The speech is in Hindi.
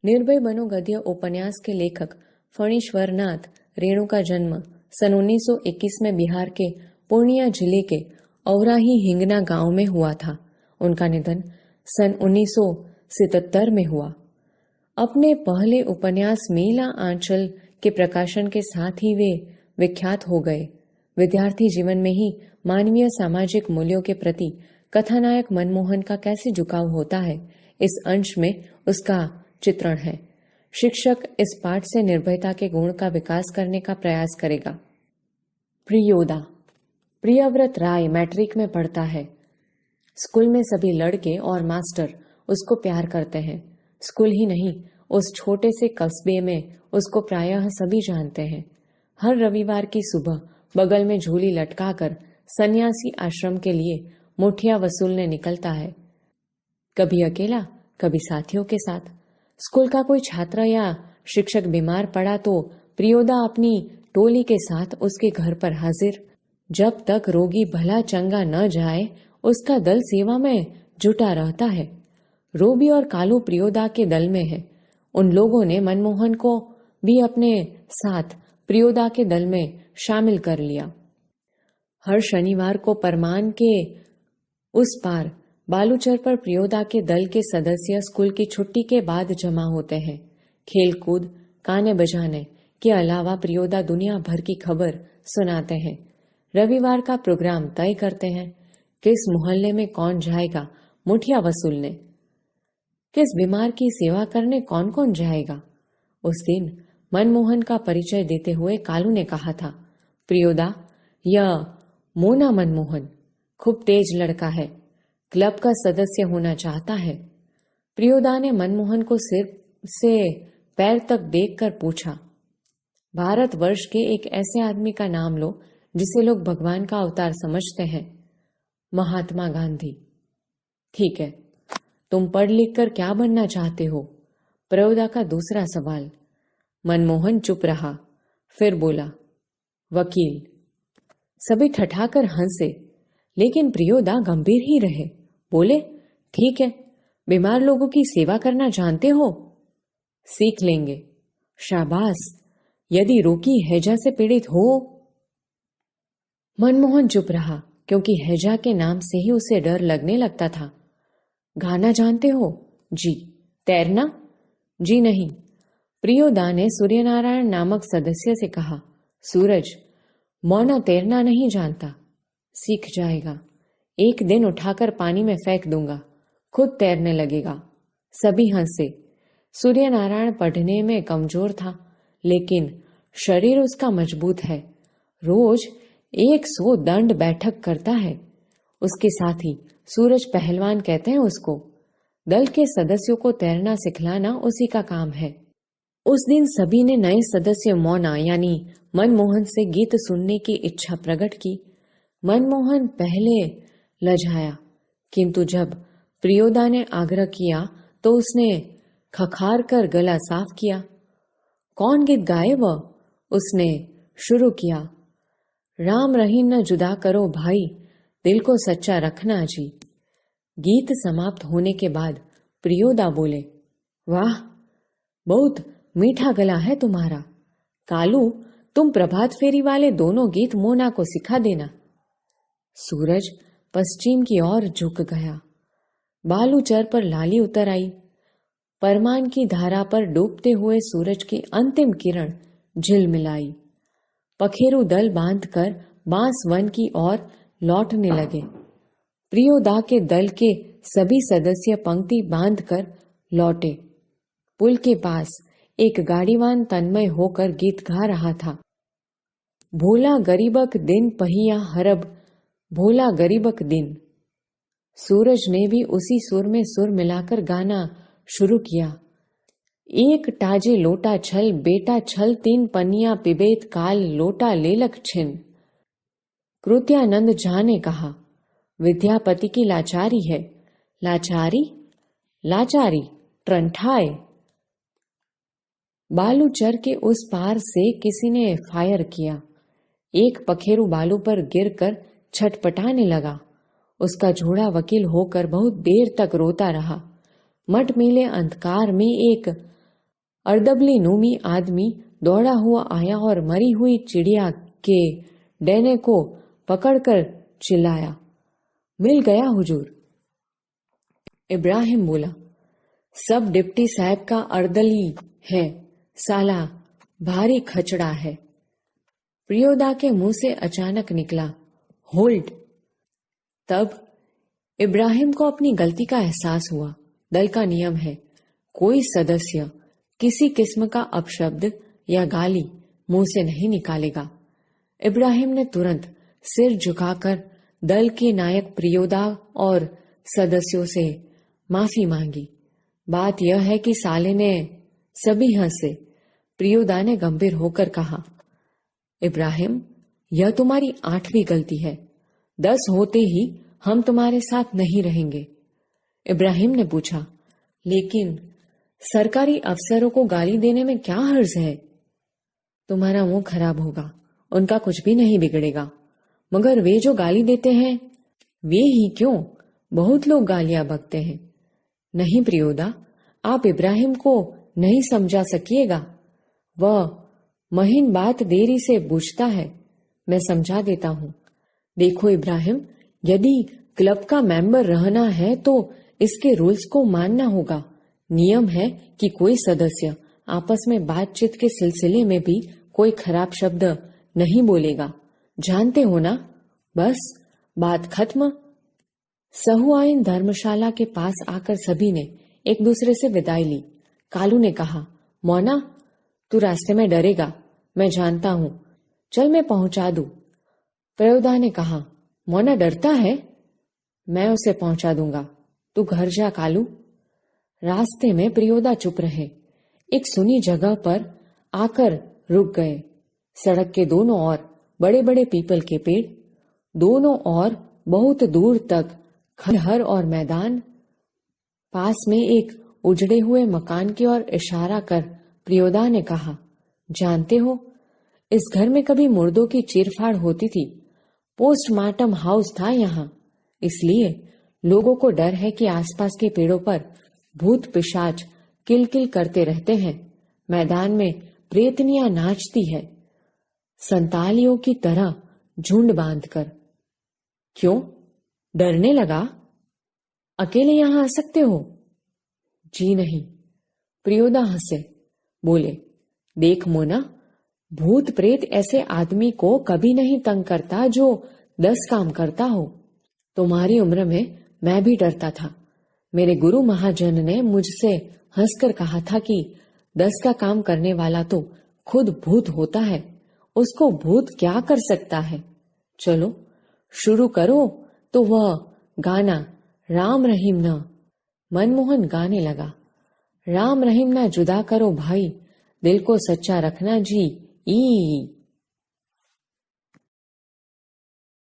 निर्भय बनो गद्य उपन्यास के लेखक फणीश्वर नाथ रेणु का जन्म सन 1921 में बिहार के पूर्णिया जिले के औराही हिंगना गांव में हुआ था। उनका निधन सन 1977 में हुआ। अपने पहले उपन्यास मेला आंचल के प्रकाशन के साथ ही वे विख्यात हो गए। विद्यार्थी जीवन में ही मानवीय सामाजिक मूल्यों के प्रति कथानायक मनमोहन का कैसे झुकाव होता है, इस अंश में उसका चित्रण है। शिक्षक इस पाठ से निर्भयता के गुण का विकास करने का प्रयास करेगा। प्रियोदा। प्रियव्रत राय मैट्रिक में पढ़ता है। स्कूल में सभी लड़के और मास्टर उसको प्यार करते हैं। स्कूल ही नहीं, उस छोटे से कस्बे में उसको प्रायः सभी जानते हैं। हर रविवार की सुबह बगल में झोली लटकाकर सन्यासी आश्रम के लिए मुठिया वसूलने निकलता है। कभी अकेला, कभी साथियों के साथ। स्कूल का कोई छात्र या शिक्षक बीमार पड़ा तो प्रियोदा अपनी टोली के साथ उसके घर पर हाजिर। जब तक रोगी भला चंगा न जाए, उसका दल सेवा में जुटा रहता है। रोबी और कालू प्रियोदा के दल में है। उन लोगों ने मनमोहन को भी अपने साथ प्रियोदा के दल में शामिल कर लिया। हर शनिवार को परमान के उस पार बालूचर पर प्रियोदा के दल के सदस्य स्कूल की छुट्टी के बाद जमा होते हैं। खेल कूद, गाने बजाने के अलावा प्रियोदा दुनिया भर की खबर सुनाते हैं। रविवार का प्रोग्राम तय करते हैं। किस मोहल्ले में कौन जाएगा मुठिया वसूलने, किस बीमार की सेवा करने कौन कौन जाएगा। उस दिन मनमोहन का परिचय देते हुए कालू ने कहा था, प्रियोदा, यह मोना मनमोहन खूब तेज लड़का है, क्लब का सदस्य होना चाहता है। प्रियोदा ने मनमोहन को सिर से पैर तक देखकर पूछा, भारतवर्ष के एक ऐसे आदमी का नाम लो जिसे लोग भगवान का अवतार समझते हैं। महात्मा गांधी। ठीक है, तुम पढ़ लिख कर क्या बनना चाहते हो? प्रियोदा का दूसरा सवाल। मनमोहन चुप रहा, फिर बोला, वकील। सभी ठठाकर हंसे, लेकिन प्रियोदा गंभीर ही रहे। बोले, ठीक है, बीमार लोगों की सेवा करना जानते हो? सीख लेंगे। शाबाश, यदि रोगी हैजा से पीड़ित हो? मनमोहन चुप रहा, क्योंकि हैजा के नाम से ही उसे डर लगने लगता था। गाना जानते हो? जी। तैरना? जी नहीं। प्रियोदा ने सूर्यनारायण नामक सदस्य से कहा, सूरज, मौना तैरना नहीं जानता, सीख जाएगा। एक दिन उठाकर पानी में फेंक दूंगा, खुद तैरने लगेगा। सभी हंसे। सूर्यनारायण पढ़ने में कमजोर था, लेकिन शरीर उसका मजबूत है। रोज 100 दंड बैठक करता है। उसके साथी सूरज पहलवान कहते हैं उसको। दल के सदस्यों को तैरना सिखलाना उसी का काम है। उस दिन सभी ने नए सदस्य मौना यानी मनमोहन से गीत सुनने की इच्छा प्रकट की। मनमोहन पहले लजाया, किंतु जब प्रियोदा ने आग्रह किया तो उसने खखार कर गला साफ किया। कौन गीत गाए वह? उसने शुरू किया, राम रहीम न जुदा करो भाई, दिल को सच्चा रखना जी। गीत समाप्त होने के बाद प्रियोदा बोले, वाह, बहुत मीठा गला है तुम्हारा। कालू, तुम प्रभात फेरी वाले दोनों गीत मोना को सिखा देना। सूरज पश्चिम की ओर झुक गया। बालूचर पर लाली उतर आई। परमान की धारा पर डूबते हुए सूरज की अंतिम किरण झिलमिलाई। पखेरु दल बांधकर बांस वन की ओर लौटने लगे। प्रियोदा के दल के सभी सदस्य पंक्ति बांधकर लौटे। पुल के पास एक गाड़ीवान तन्मय होकर गीत गा रहा था। भोला गरीबक दिन पहिया हरब, भोला गरीबक दिन। सूरज ने भी उसी सुर में सुर मिलाकर गाना शुरू किया। एक टाजे लोटा छल, बेटा छल 3 पनिया पिबेत काल, लोटा लेलक छिन। कृत्यानंद झा ने कहा, विद्यापति की लाचारी है। लाचारी? लाचारी ट्रंठाए। बालूचर के उस पार से किसी ने फायर किया। एक पखेरु बालू पर गिरकर छटपटाने लगा। उसका जोड़ा वकील होकर बहुत देर तक रोता रहा। मटमिले अंधकार में एक अर्दबली नूमी आदमी दौड़ा हुआ आया और मरी हुई चिड़िया के डैने को पकड़कर चिल्लाया, मिल गया हुजूर। इब्राहिम बोला, सब डिप्टी साहब का अर्दली है, साला भारी खचड़ा है। प्रियोदा के मुंह से अचानक निकला, होल्ड। तब इब्राहिम को अपनी गलती का एहसास हुआ। दल का नियम है, कोई सदस्य किसी किस्म का अपशब्द या गाली मुंह से नहीं निकालेगा। इब्राहिम ने तुरंत सिर झुकाकर दल के नायक प्रियोदा और सदस्यों से माफी मांगी। बात यह है कि साले ने सभी हंसे। प्रियोदा ने गंभीर होकर कहा, इब्राहिम, यह तुम्हारी 8वीं गलती है। 10 होते ही हम तुम्हारे साथ नहीं रहेंगे। इब्राहिम ने पूछा, लेकिन सरकारी अफसरों को गाली देने में क्या हर्ज है? तुम्हारा मुंह खराब होगा, उनका कुछ भी नहीं बिगड़ेगा। मगर वे जो गाली देते हैं, वे ही क्यों, बहुत लोग गालियां बकते हैं। नहीं प्रियोदा, आप इब्राहिम को नहीं समझा सकिएगा। वह महीन बात देरी से बूझता है, मैं समझा देता हूं। देखो इब्राहिम, यदि क्लब का मेंबर रहना है तो इसके रूल्स को मानना होगा। नियम है कि कोई सदस्य आपस में बातचीत के सिलसिले में भी कोई खराब शब्द नहीं बोलेगा। जानते हो ना? बस बात खत्म। सहुआइन धर्मशाला के पास आकर सभी ने एक दूसरे से विदाई ली। कालू ने कहा, मोना, तू रास्ते में डरेगा, मैं जानता हूं, चल मैं पहुंचा दूं। प्रियोदा ने कहा, मोना डरता है? मैं उसे पहुंचा दूंगा, तू घर जा कालू। रास्ते में प्रियोदा चुप रहे। एक सुनी जगह पर आकर रुक गए। सड़क के दोनों ओर बड़े बड़े पीपल के पेड़, दोनों ओर बहुत दूर तक खंडहर और मैदान। पास में एक उजड़े हुए मकान की ओर इशारा कर प्रियोदा ने कहा, जानते हो, इस घर में कभी मुर्दों की चीरफाड़ होती थी। पोस्टमार्टम हाउस था यहाँ, इसलिए लोगों को डर है कि आसपास के पेड़ों पर भूत पिशाच किलकिल करते रहते हैं। मैदान में प्रेतनियां नाचती है, संतालियों की तरह झुंड बांधकर। क्यों, डरने लगा? अकेले यहां आ सकते हो? जी नहीं। प्रियोदा हंसे, बोले, देख मोना, भूत प्रेत ऐसे आदमी को कभी नहीं तंग करता जो 10 काम करता हो। तुम्हारी उम्र में मैं भी डरता था। मेरे गुरु महाजन ने मुझसे हंसकर कहा था कि 10 का काम करने वाला तो खुद भूत होता है, उसको भूत क्या कर सकता है। चलो शुरू करो। तो वह गाना राम रहीम ना, मनमोहन गाने लगा, राम रहीम ना जुदा करो भाई, दिल को सच्चा रखना जी ई।